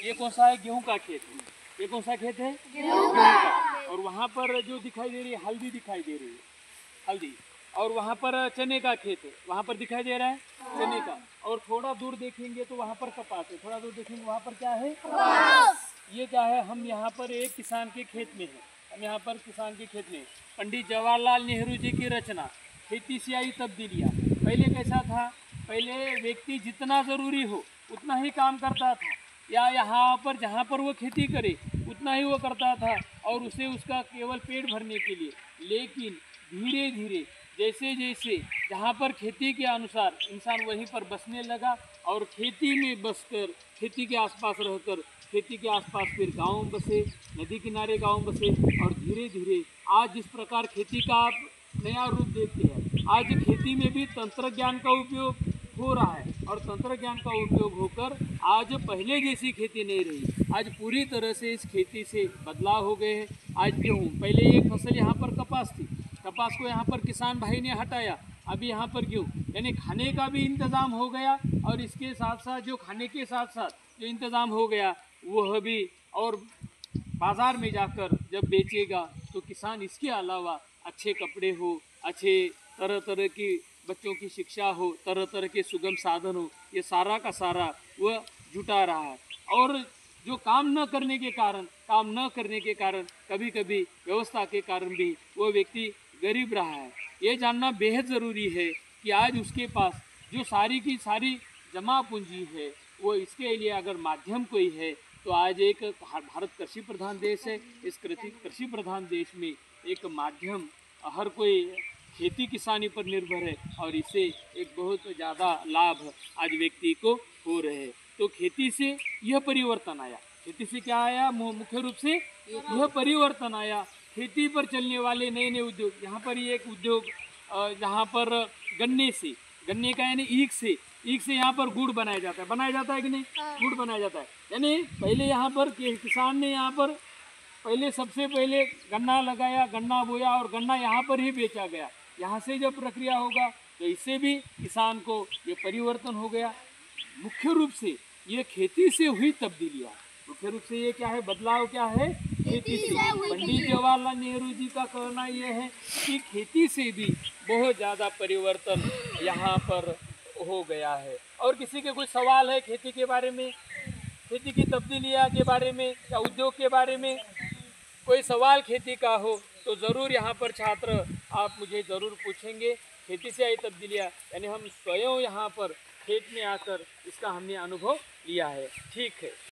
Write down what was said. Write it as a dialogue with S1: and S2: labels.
S1: ये कौन सा है? गेहूं का खेत है। ये कौन सा खेत है? गेहूं का। और वहाँ पर जो दिखाई दे रही है हल्दी दिखाई दे रही है, हल्दी। और वहाँ पर चने का खेत है, वहाँ पर दिखाई दे रहा है चने का। और थोड़ा दूर देखेंगे तो वहाँ पर कपास है, थोड़ा दूर देखेंगे वहाँ पर क्या है? ये क्या है? हम यहाँ पर एक किसान के खेत में हैं। हम यहाँ पर किसान के खेत में, पंडित जवाहरलाल नेहरू जी की रचना, खेती से आई तब्दीलियाँ। पहले कैसा था? पहले व्यक्ति जितना ज़रूरी हो उतना ही काम करता था, या यहाँ पर जहाँ पर वो खेती करे उतना ही वो करता था, और उसे उसका केवल पेट भरने के लिए। लेकिन धीरे धीरे जैसे जैसे जहाँ पर खेती के अनुसार इंसान वहीं पर बसने लगा, और खेती में बसकर, खेती के आसपास रहकर, खेती के आसपास फिर गांव बसे, नदी किनारे गांव बसे, और धीरे धीरे आज जिस प्रकार खेती का आप नया रूप देखते हैं, आज खेती में भी तंत्र ज्ञान का उपयोग हो रहा है। और तंत्र ज्ञान का उपयोग होकर आज पहले जैसी खेती नहीं रही, आज पूरी तरह से इस खेती से बदलाव हो गए हैं। आज गेहूँ, पहले एक फसल यहाँ पर कपास थी, कपास को यहाँ पर किसान भाई ने हटाया, अभी यहाँ पर गेहूँ, यानी खाने का भी इंतज़ाम हो गया। और इसके साथ साथ जो खाने के साथ साथ जो इंतज़ाम हो गया वह भी, और बाज़ार में जाकर जब बेचेगा तो किसान इसके अलावा अच्छे कपड़े हो, अच्छे तरह तरह की बच्चों की शिक्षा हो, तरह तरह के सुगम साधन हो, ये सारा का सारा वह जुटा रहा है। और जो काम न करने के कारण कभी कभी व्यवस्था के कारण भी वो व्यक्ति गरीब रहा है। ये जानना बेहद ज़रूरी है कि आज उसके पास जो सारी की सारी जमा पूंजी है, वो इसके लिए अगर माध्यम कोई है तो आज एक भारत कृषि प्रधान देश है। इस कृषि प्रधान देश में एक माध्यम, हर कोई खेती किसानी पर निर्भर है, और इससे एक बहुत ज़्यादा लाभ आज व्यक्ति को हो रहे हैं। तो खेती से यह परिवर्तन आया, खेती से क्या आया? मुख्य रूप से यह परिवर्तन आया। खेती पर चलने वाले नए नए उद्योग, यहाँ पर ये एक उद्योग, जहाँ पर गन्ने का यानी ईख से यहाँ पर गुड़ बनाया जाता है कि नहीं? गुड़ बनाया जाता है। यानी पहले यहाँ पर किसान ने यहाँ पर पहले सबसे पहले गन्ना लगाया, गन्ना बोया, और गन्ना यहाँ पर ही बेचा गया। यहाँ से जब प्रक्रिया होगा तो इससे भी किसान को ये परिवर्तन हो गया। मुख्य रूप से ये खेती से हुई तब्दीलियाँ, मुख्य रूप से ये क्या है? बदलाव क्या है? खेती से। पंडित जवाहरलाल नेहरू जी का कहना यह है कि खेती से भी बहुत ज़्यादा परिवर्तन यहाँ पर हो गया है। और किसी के कोई सवाल है खेती के बारे में, खेती की तब्दीलियाँ के बारे में, या उद्योग के बारे में कोई सवाल खेती का हो तो ज़रूर यहाँ पर छात्र आप मुझे ज़रूर पूछेंगे। खेती से आई तब्दीलियाँ यानी हम स्वयं यहाँ पर खेत में आकर इसका हमने अनुभव लिया है। ठीक है।